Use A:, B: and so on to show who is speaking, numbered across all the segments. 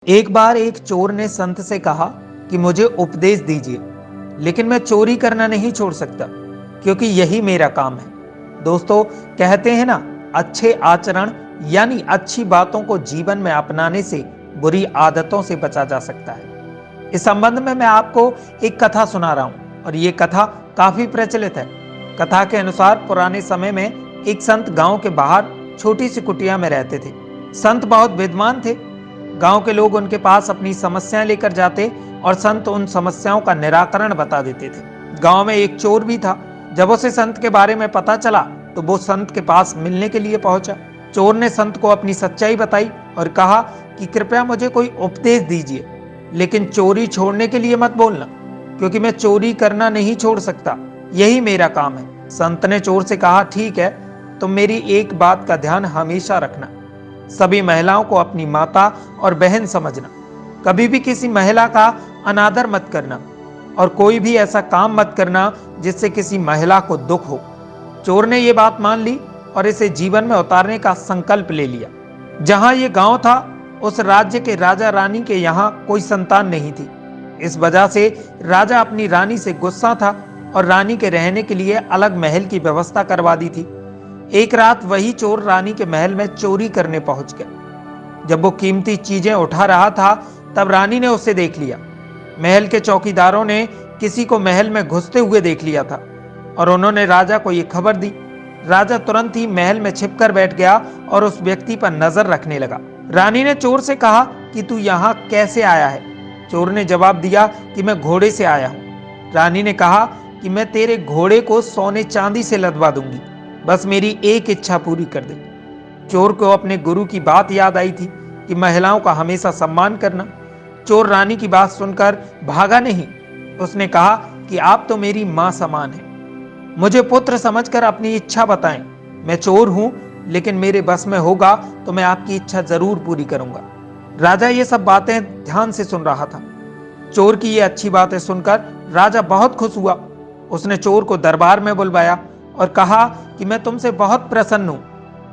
A: एक बार एक चोर ने संत से कहा कि मुझे उपदेश दीजिए, लेकिन मैं चोरी करना नहीं छोड़ सकता क्योंकि यही मेरा काम है। दोस्तों, कहते हैं ना, अच्छे आचरण यानी अच्छी बातों को जीवन में अपनाने से बुरी आदतों से बचा जा सकता है। इस संबंध में मैं आपको एक कथा सुना रहा हूं और ये कथा काफी प्रचलित है। कथा के अनुसार पुराने समय में एक संत गांव के बाहर छोटी सी कुटिया में रहते थे। संत बहुत विद्वान थे। गांव के लोग उनके पास अपनी समस्याएं लेकर जाते और संत उन समस्याओं का निराकरण बता देते थे। गांव में एक चोर भी था। जब उसे संत के बारे में पता चला तो वो संत के पास मिलने के लिए पहुंचा। चोर ने संत को अपनी सच्चाई बताई और कहा कि कृपया मुझे कोई उपदेश दीजिए, लेकिन चोरी छोड़ने के लिए मत बोलना, क्योंकि मैं चोरी करना नहीं छोड़ सकता, यही मेरा काम है। संत ने चोर से कहा, ठीक है, तुम मेरी एक बात का ध्यान हमेशा रखना, सभी महिलाओं को अपनी माता और बहन समझना, कभी भी किसी महिला का अनादर मत करना और कोई भी ऐसा काम मत करना जिससे किसी महिला को दुख हो। चोर ने यह बात मान ली और इसे जीवन में उतारने का संकल्प ले लिया। जहां यह गांव था, उस राज्य के राजा रानी के यहाँ कोई संतान नहीं थी। इस वजह से राजा अपनी रानी से गुस्सा था और रानी के रहने के लिए अलग महल की व्यवस्था करवा दी थी। एक रात वही चोर रानी के महल में चोरी करने पहुंच गया। जब वो कीमती चीजें उठा रहा था, तब रानी ने उसे देख लिया। महल के चौकीदारों ने किसी को महल में घुसते हुए देख लिया था और उन्होंने राजा को यह खबर दी। राजा तुरंत ही महल में छिपकर बैठ गया और उस व्यक्ति पर नजर रखने लगा। रानी ने चोर से कहा कि तू यहाँ कैसे आया है? चोर ने जवाब दिया कि मैं घोड़े से आया हूं। रानी ने कहा कि मैं तेरे घोड़े को सोने चांदी से लदवा दूंगी, बस मेरी एक इच्छा पूरी कर दे। चोर को अपने गुरु की बात याद आई थी कि महिलाओं का हमेशा सम्मान करना। चोर रानी की बात सुनकर भागा नहीं। उसने कहा कि आप तो मेरी मां समान हैं, मुझे पुत्र समझकर अपनी इच्छा बताएं। मैं चोर हूं, लेकिन मेरे बस में होगा तो मैं आपकी इच्छा जरूर पूरी करूंगा। राजा ये सब बातें ध्यान से सुन रहा था। चोर की ये अच्छी बातें सुनकर राजा बहुत खुश हुआ। उसने चोर को दरबार में बुलवाया और कहा कि मैं तुमसे बहुत प्रसन्न हूं,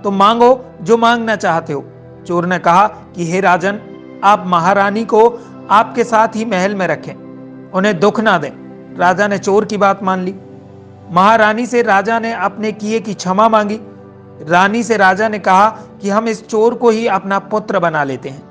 A: तुम मांगो जो मांगना चाहते हो। चोर ने कहा कि हे राजन, आप महारानी को आपके साथ ही महल में रखें, उन्हें दुख ना दें। राजा ने चोर की बात मान ली। महारानी से राजा ने अपने किए की क्षमा मांगी। रानी से राजा ने कहा कि हम इस चोर को ही अपना पुत्र बना लेते हैं।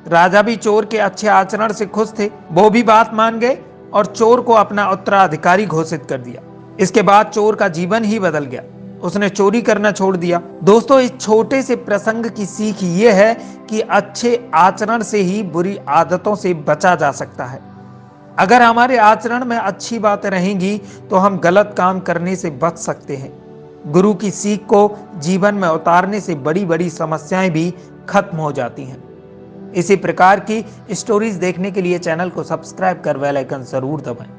A: राजा भी चोर के अच्छे आचरण से खुश थे। वो भी बात मान गए और चोर को अपना उत्तराधिकारी घोषित कर दिया। इसके बाद चोर का जीवन ही बदल गया। उसने चोरी करना छोड़ दिया। दोस्तों, इस छोटे से प्रसंग की सीख ये है कि अच्छे आचरण से ही बुरी आदतों से बचा जा सकता है। अगर हमारे आचरण में अच्छी बातें रहेंगी तो हम गलत काम करने से बच सकते हैं। गुरु की सीख को जीवन में उतारने से बड़ी बड़ी समस्याएं भी खत्म हो जाती हैं। इसी प्रकार की स्टोरीज देखने के लिए चैनल को सब्सक्राइब कर बेल आइकन जरूर दबाएं।